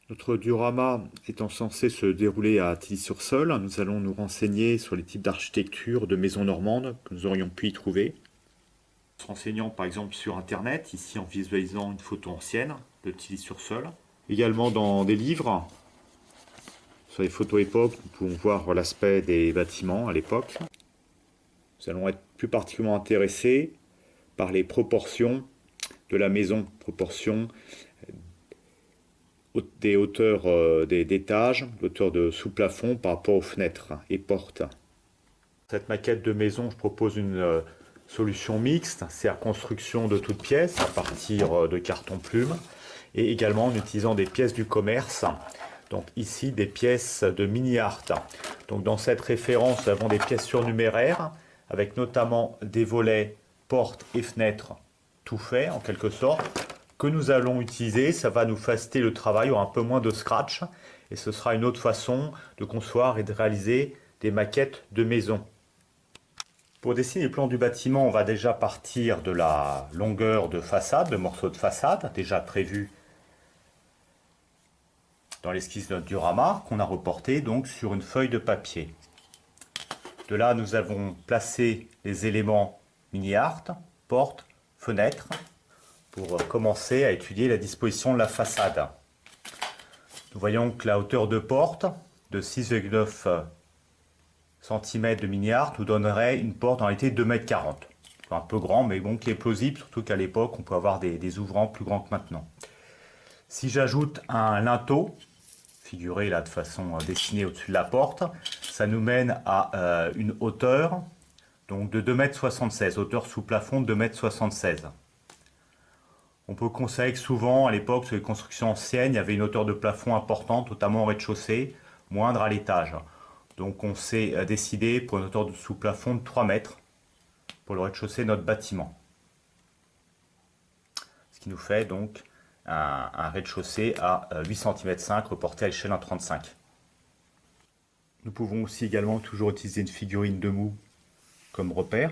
Notre diorama étant censé se dérouler à Tilly-sur-Seul, nous allons nous renseigner sur les types d'architecture de maisons normandes que nous aurions pu y trouver. En se renseignant par exemple sur internet, ici en visualisant une photo ancienne de Tilly-sur-Seul. Également dans des livres, sur les photos époques, nous pouvons voir l'aspect des bâtiments à l'époque. Nous allons être plus particulièrement intéressés par les proportions de la maison, proportions des hauteurs d'étages, l'auteur de sous-plafond par rapport aux fenêtres et portes. Cette maquette de maison, je propose une solution mixte, c'est la construction de toutes pièces à partir de carton plume et également en utilisant des pièces du commerce. Donc ici des pièces de mini art. Donc dans cette référence, nous avons des pièces surnuméraires avec notamment des volets, portes et fenêtres tout fait en quelque sorte que nous allons utiliser. Ça va nous faciliter le travail, il y aura un peu moins de scratch et ce sera une autre façon de concevoir et de réaliser des maquettes de maison. Pour dessiner les plans du bâtiment, on va déjà partir de la longueur de façade, de morceaux de façade, déjà prévu dans l'esquisse de notre diorama, qu'on a reporté donc sur une feuille de papier. De là, nous avons placé les éléments mini-art, portes, fenêtres, pour commencer à étudier la disposition de la façade. Nous voyons que la hauteur de porte de 6,9 cm de mini-art nous donnerait une porte en réalité de 2,40 m. Un peu grand, mais bon, qui est plausible, surtout qu'à l'époque, on peut avoir des ouvrants plus grands que maintenant. Si j'ajoute un linteau, figuré là de façon dessinée au-dessus de la porte, ça nous mène à une hauteur donc de 2,76 m, hauteur sous plafond de 2,76 m. On peut constater que souvent, à l'époque, sur les constructions anciennes, il y avait une hauteur de plafond importante, notamment au rez-de-chaussée, moindre à l'étage. Donc on s'est décidé pour une hauteur de sous-plafond de 3 mètres pour le rez-de-chaussée de notre bâtiment. Ce qui nous fait donc un rez-de-chaussée à 8,5 cm reporté à l'échelle 1,35. Nous pouvons aussi également toujours utiliser une figurine de moue comme repère.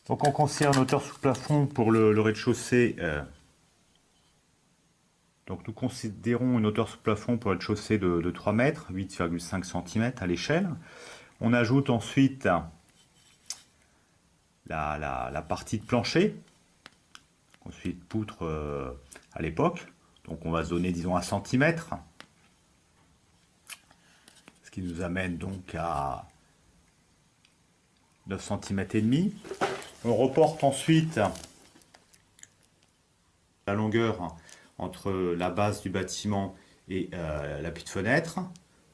Donc on considère une hauteur sous plafond pour le rez-de-chaussée. Donc nous considérons une hauteur sous plafond pour le rez-de-chaussée de 3 mètres, 8,5 cm à l'échelle. On ajoute ensuite la partie de plancher, ensuite poutre à l'époque. Donc on va se donner disons 1 cm. Ce qui nous amène donc à 9 cm et demi. On reporte ensuite la longueur entre la base du bâtiment et l'appui de fenêtre,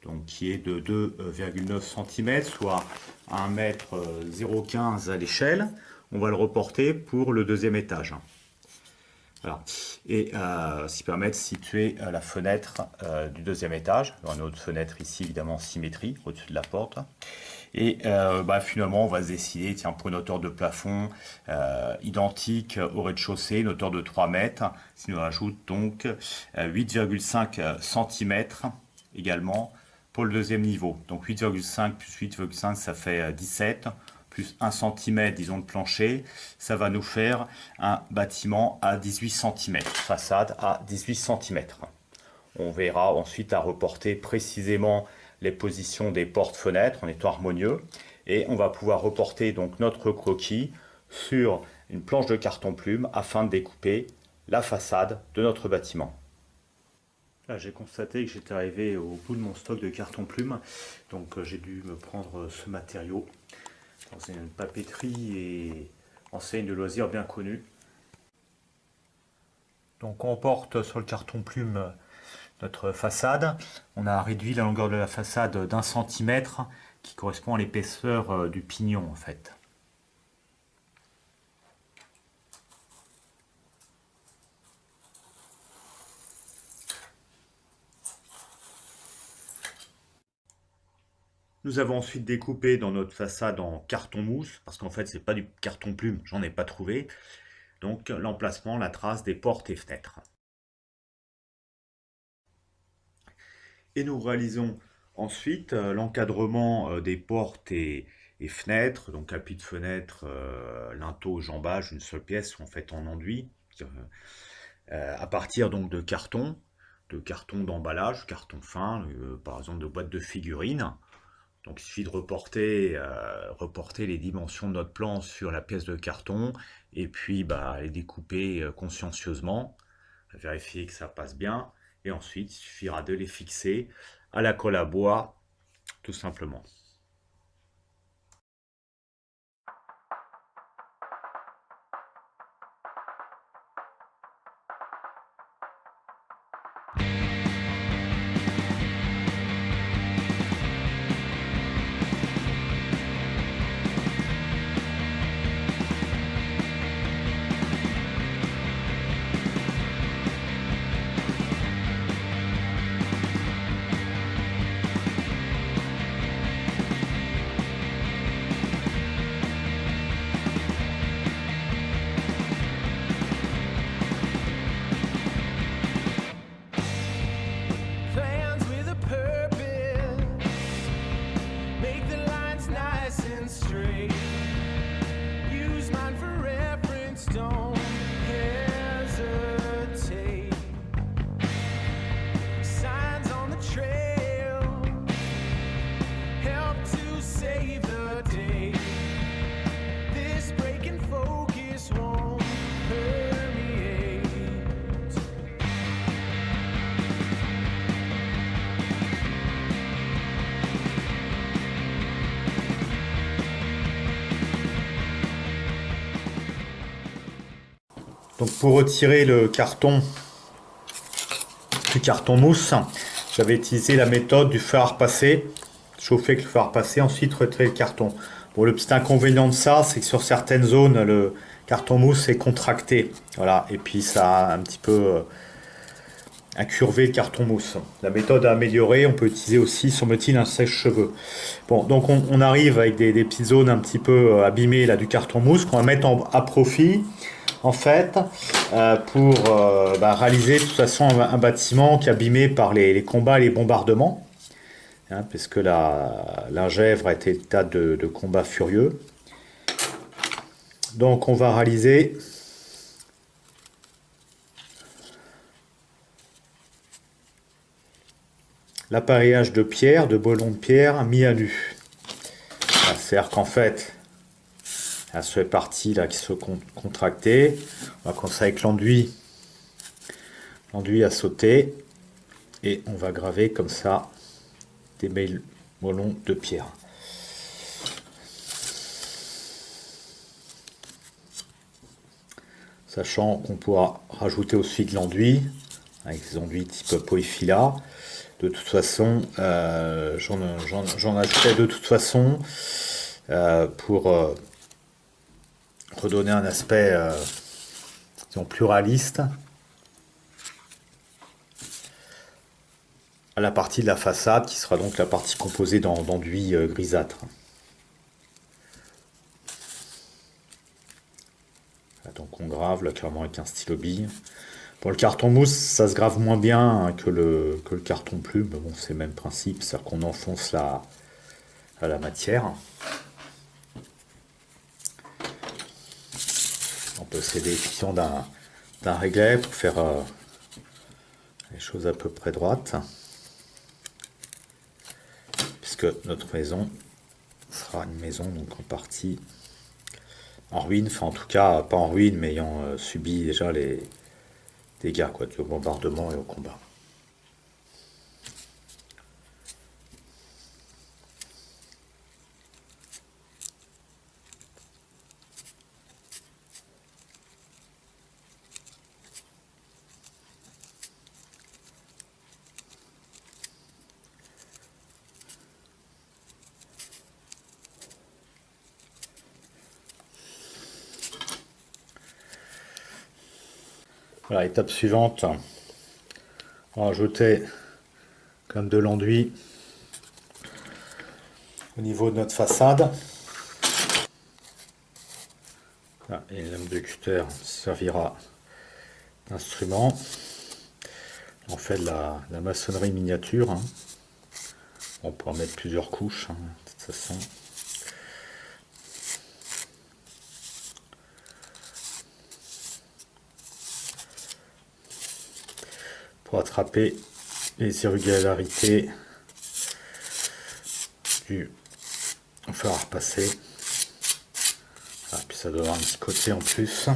donc qui est de 2,9 cm, soit 1,015 m à l'échelle. On va le reporter pour le deuxième étage. Voilà. Et ce qui permet de situer la fenêtre du deuxième étage. Il y aura une autre fenêtre ici, évidemment en symétrie, au-dessus de la porte. Et finalement, on va se décider, tiens, pour une hauteur de plafond identique au rez-de-chaussée, une hauteur de 3 mètres. Si nous rajoute donc 8,5 cm également pour le deuxième niveau. Donc 8,5 plus 8,5, ça fait 17, plus 1 cm, disons, de plancher. Ça va nous faire un bâtiment à 18 cm, façade à 18 cm. On verra ensuite à reporter précisément les positions des portes-fenêtres en étant harmonieux. Et on va pouvoir reporter donc notre croquis sur une planche de carton plume afin de découper la façade de notre bâtiment. Là, j'ai constaté que j'étais arrivé au bout de mon stock de carton plume, donc j'ai dû me prendre ce matériau dans une papeterie et enseigne de loisirs bien connue. Donc on porte sur le carton plume notre façade. On a réduit la longueur de la façade d'1 centimètre qui correspond à l'épaisseur du pignon en fait. Nous avons ensuite découpé dans notre façade en carton mousse, parce qu'en fait c'est pas du carton plume, j'en ai pas trouvé. Donc l'emplacement, la trace des portes et fenêtres. Et nous réalisons ensuite l'encadrement des portes et et fenêtres. Donc appui de fenêtre, linteau, jambage, une seule pièce, en fait en enduit. À partir donc de carton d'emballage, carton fin, par exemple de boîtes de figurines. Donc il suffit de reporter les dimensions de notre plan sur la pièce de carton et puis les découper consciencieusement, vérifier que ça passe bien et ensuite il suffira de les fixer à la colle à bois tout simplement. Plans with a purpose, make the lines nice and straight. Use mine for reference, don't hesitate. Signs on the trail help to save the day. This break in focus won't permeate. Donc pour retirer le carton du carton mousse, j'avais utilisé la méthode du fer à repasser, chauffer avec le fer à repasser, ensuite retirer le carton. Bon, le petit inconvénient de ça, c'est que sur certaines zones, le carton mousse est contracté. Voilà, et puis ça a un petit peu incurvé le carton mousse. La méthode à améliorer, on peut utiliser aussi, semble-t-il, un sèche-cheveux. Bon, donc on arrive avec des petites zones un petit peu abîmées là, du carton mousse qu'on va mettre à profit en fait, pour réaliser de toute façon un bâtiment qui est abîmé par les combats et les bombardements, hein, puisque la Gèvre a été le tas de combats furieux. Donc on va réaliser l'appareillage de pierre, de boulons de pierre mis à nu. C'est-à-dire qu'en fait, à cette partie là qui se contracter, on va commencer avec l'enduit à sauter et on va graver comme ça des boulons de pierre. Sachant qu'on pourra rajouter aussi de l'enduit avec des enduits type polyfila. De toute façon, j'en ajoutais de toute façon pour redonner un aspect disons, plus réaliste à la partie de la façade qui sera donc la partie composée d'enduit grisâtre. Donc on grave là clairement avec un stylo bille. Pour le carton mousse, ça se grave moins bien hein, que le carton plume. Bon, c'est le même principe, c'est-à-dire qu'on enfonce la matière. On peut s'aider effectivement d'un réglet pour faire les choses à peu près droites. Puisque notre maison sera une maison donc en partie en ruine, enfin en tout cas pas en ruine mais ayant subi déjà les dégâts au bombardement et au combat. Voilà, étape suivante, on va rajouter comme de l'enduit au niveau de notre façade. Voilà, et la lame de cutter servira d'instrument. On fait de la maçonnerie miniature. Hein. On peut en mettre plusieurs couches, hein, de toute façon. pour attraper les irrégularités du fer à repasser. Puis ça doit avoir un petit côté en plus.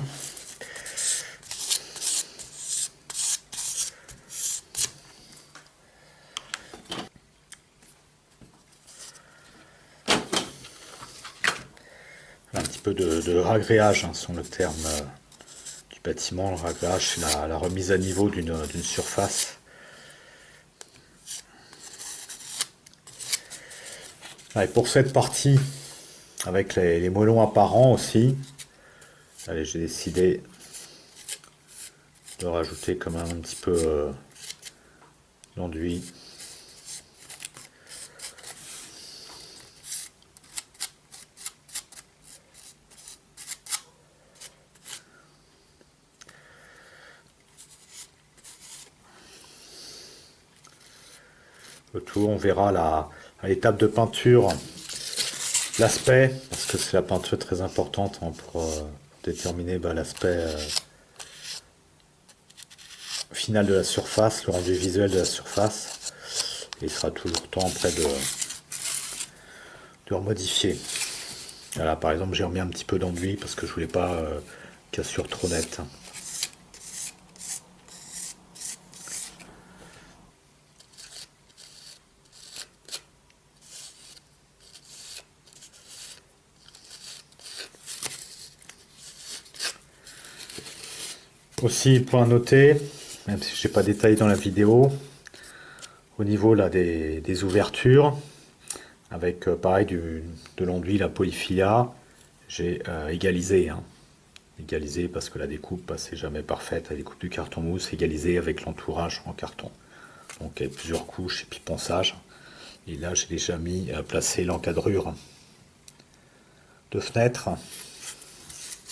Un petit peu de ragréage, sont le terme du bâtiment. Le ragréage, c'est la remise à niveau d'une surface. Et pour cette partie, avec les moellons apparents aussi, allez, j'ai décidé de rajouter quand même un petit peu d'enduit. Le tout, on verra à l'étape de peinture l'aspect, parce que c'est la peinture très importante pour déterminer l'aspect final de la surface, le rendu visuel de la surface. Et il sera toujours temps après de remodifier. Là par exemple j'ai remis un petit peu d'enduit parce que je voulais pas cassure trop nette. Aussi, point à noter, même si je n'ai pas détaillé dans la vidéo, au niveau là, des ouvertures, avec pareil de l'enduit, la polyphilia, j'ai égalisé. Égalisé parce que la découpe, c'est jamais parfaite. La découpe du carton mousse, égalisé avec l'entourage en carton. Donc avec plusieurs couches et puis ponçage. Et là, j'ai déjà placé l'encadrure de fenêtre.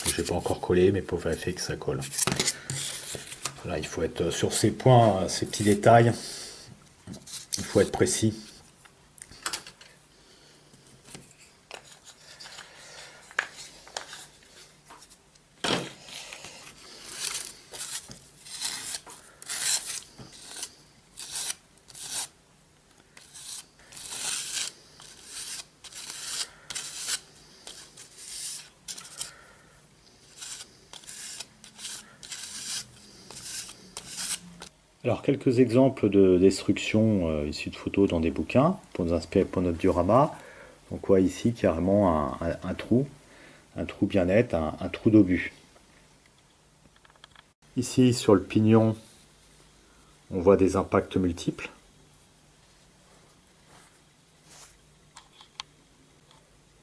Je n'ai pas encore collé, mais pour vérifier que ça colle. Là, il faut être sur ces points, ces petits détails. Il faut être précis. Alors, quelques exemples de destruction issus de photos dans des bouquins pour nous inspirer pour notre diorama. On voit ici carrément un trou bien net, un trou d'obus. Ici, sur le pignon, on voit des impacts multiples.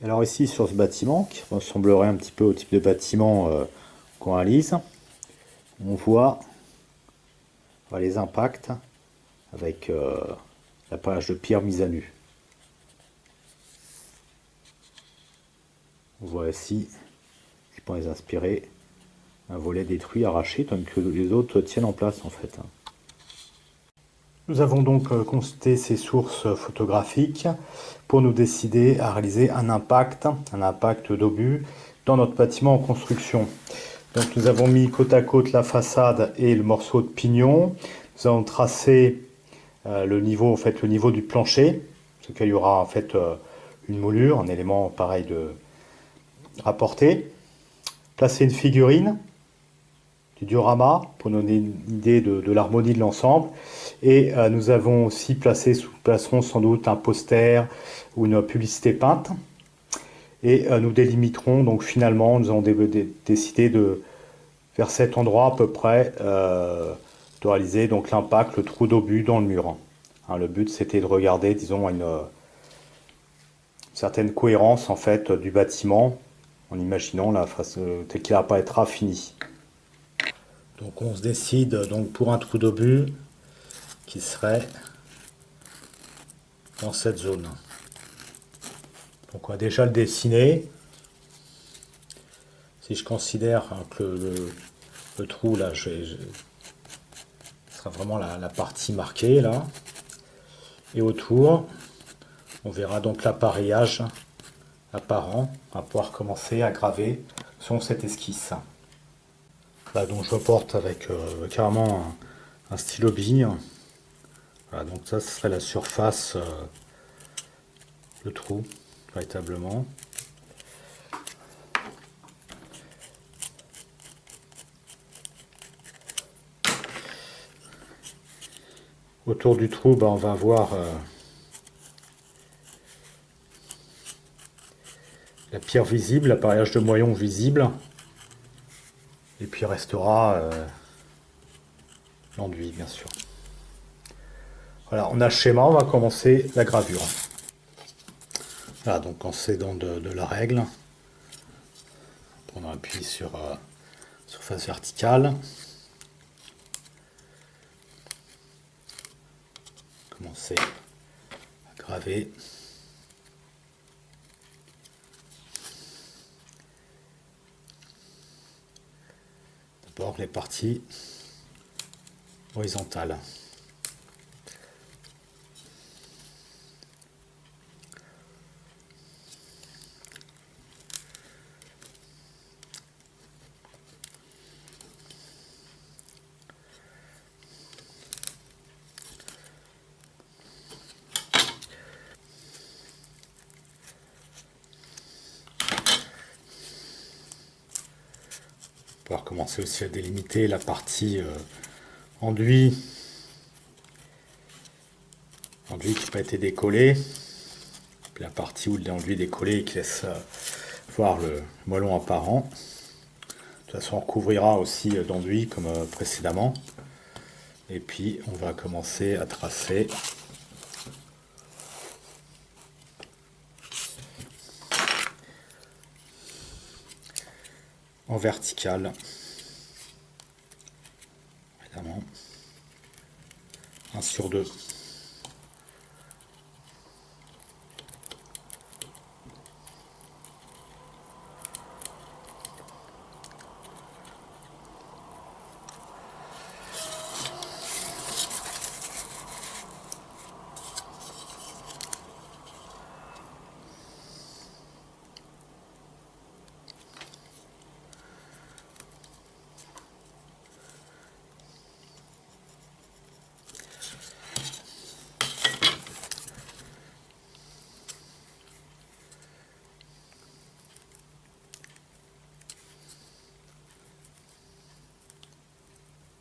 Alors ici, sur ce bâtiment, qui ressemblerait un petit peu au type de bâtiment qu'on réalise, on voit les impacts avec l'appareillage de pierre mise à nu. On voit ici, je peux les inspirer, un volet détruit, arraché, tant que les autres tiennent en place en fait. Nous avons donc consulté ces sources photographiques pour nous décider à réaliser un impact d'obus dans notre bâtiment en construction. Donc nous avons mis côte à côte la façade et le morceau de pignon. Nous avons tracé le niveau du plancher, sur lequel il y aura en fait une moulure, un élément pareil de rapporté. Placer une figurine du diorama pour donner une idée de l'harmonie de l'ensemble. Et nous avons aussi placerons sans doute un poster ou une publicité peinte. Et nous délimiterons, donc finalement, nous avons décidé de, vers cet endroit à peu près, de réaliser donc l'impact, le trou d'obus dans le mur. Le but c'était de regarder, disons, une certaine cohérence en fait du bâtiment, en imaginant la face tel qu'il apparaîtra fini. Donc on se décide donc pour un trou d'obus qui serait dans cette zone. Donc on va déjà le dessiner. Si je considère que le trou là, ce sera vraiment la partie marquée là. Et autour, on verra donc l'appareillage apparent. On va pouvoir commencer à graver sur cette esquisse. Là donc je reporte avec carrément un stylo bille. Voilà, donc ça, ce serait la surface, le trou, véritablement. Autour du trou, on va avoir la pierre visible, l'appareillage de moyons visible. Et puis il restera l'enduit, bien sûr. Voilà, on a le schéma, on va commencer la gravure. Voilà, donc en s'aidant de la règle, on appuie sur surface verticale. Commencer à graver. D'abord les parties horizontales. Pouvoir commencer aussi à délimiter la partie enduit qui n'a pas été décollé, puis la partie où l'enduit est décollé et qui laisse voir le moellon apparent. De toute façon, on recouvrira aussi d'enduit comme précédemment. Et puis on va commencer à tracer en vertical, évidemment, 1 sur 2.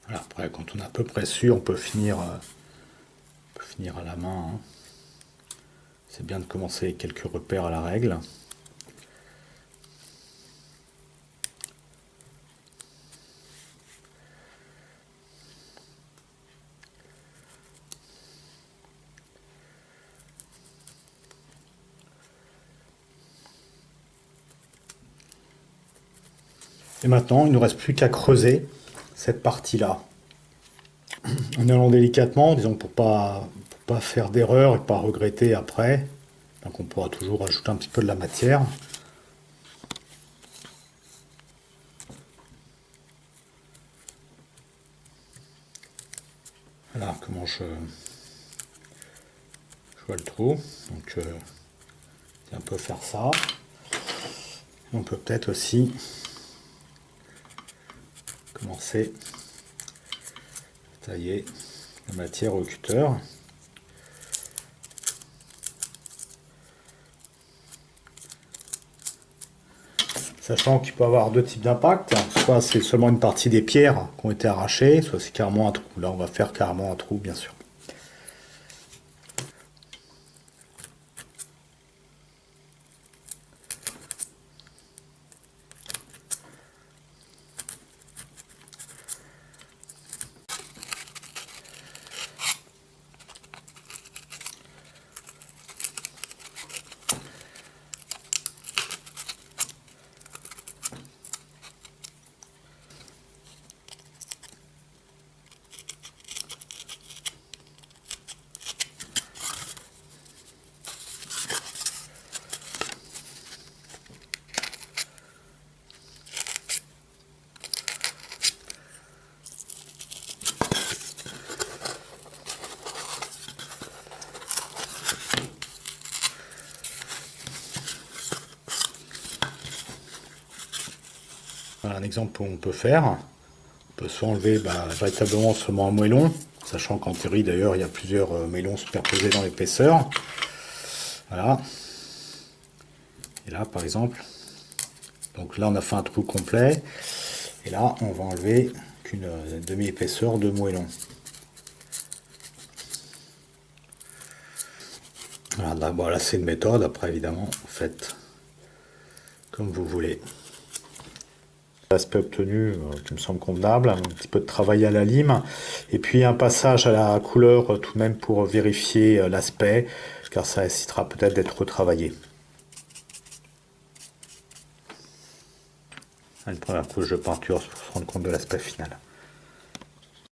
Voilà, après, quand on est à peu près sûr, on peut finir à la main. Hein. C'est bien de commencer avec quelques repères à la règle. Et maintenant, il ne nous reste plus qu'à creuser cette partie-là. En allant délicatement, disons pour pas faire d'erreur et pas regretter après. Donc on pourra toujours ajouter un petit peu de la matière. Voilà comment je vois le trou. Donc on peut faire ça. On peut peut-être aussi commencer à tailler la matière au cutter. Sachant qu'il peut y avoir deux types d'impact, soit c'est seulement une partie des pierres qui ont été arrachées, soit c'est carrément un trou. Là on va faire carrément un trou bien sûr. Voilà un exemple où on peut faire. On peut soit enlever véritablement seulement un moellon, sachant qu'en théorie d'ailleurs il y a plusieurs moellons superposés dans l'épaisseur. Voilà. Et là par exemple, donc là on a fait un trou complet, et là on va enlever qu'une demi-épaisseur de moellon. Voilà, bon, là c'est une méthode, après évidemment faites comme vous voulez. L'aspect obtenu qui me semble convenable, un petit peu de travail à la lime, et puis un passage à la couleur tout de même pour vérifier l'aspect, car ça nécessitera peut-être d'être retravaillé. Une première couche de peinture pour se rendre compte de l'aspect final.